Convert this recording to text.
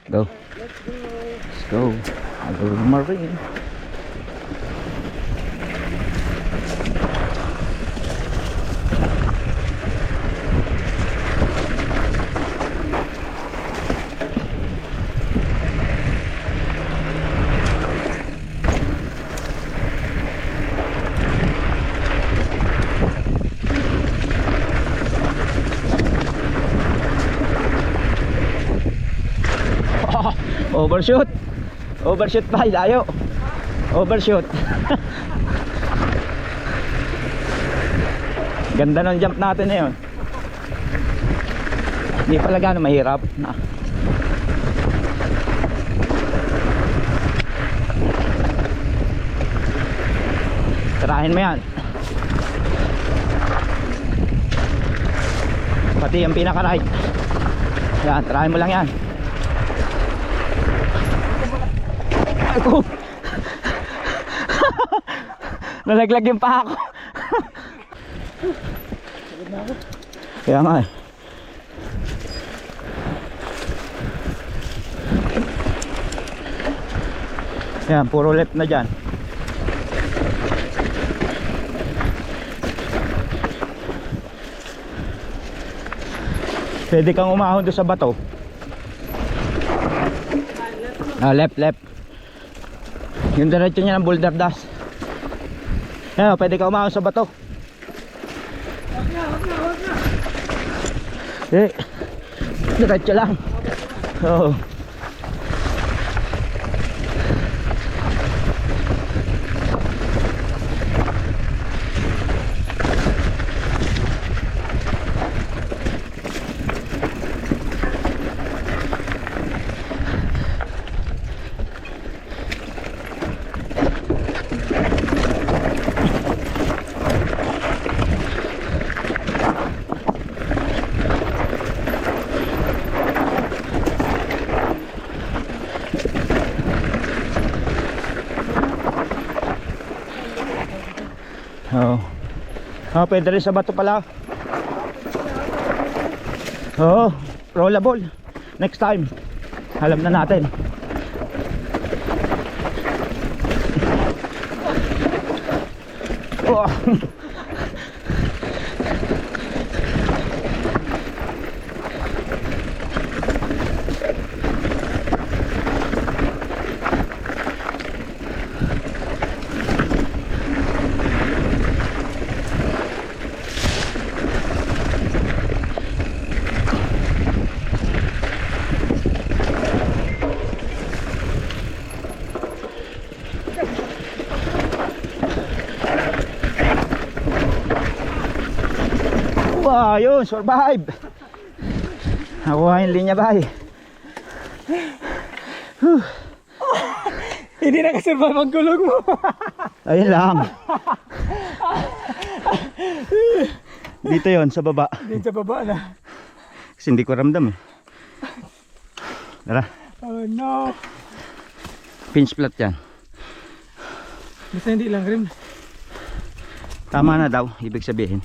Go. Let's go. Agro Marine. Overshoot. Overshoot pa, layo. Overshoot. Ganda ng jump natin na yun. Hindi pala gano'ng mahirap. Tirahin mo yan. Pati yung pinaka-right. Yan, tirahin mo lang yan. Ako. Nalaglag yung paa ko. Kaya nga eh. Yan, puro left na dyan. Pwede kang umahon doon sa bato. Left, left. Yung diretso niya ng boulder dash. Yan, pwede ka umahon sa bato. Diretso lang. Oo. Oh, pwede rin sa bato pala. Oh, rollable. Next time. Alam na natin. Oh. Ayun, survive. Nakuha yung linya bay. Hindi nakasurvive ang gulong mo. Ayun lang. Dito yon sa baba. Dito sa baba na. Kasi hindi ko ramdam eh. Tara. Oh no. Pinch flat yan. Basta hindi lang rim. Tama na daw, ibig sabihin.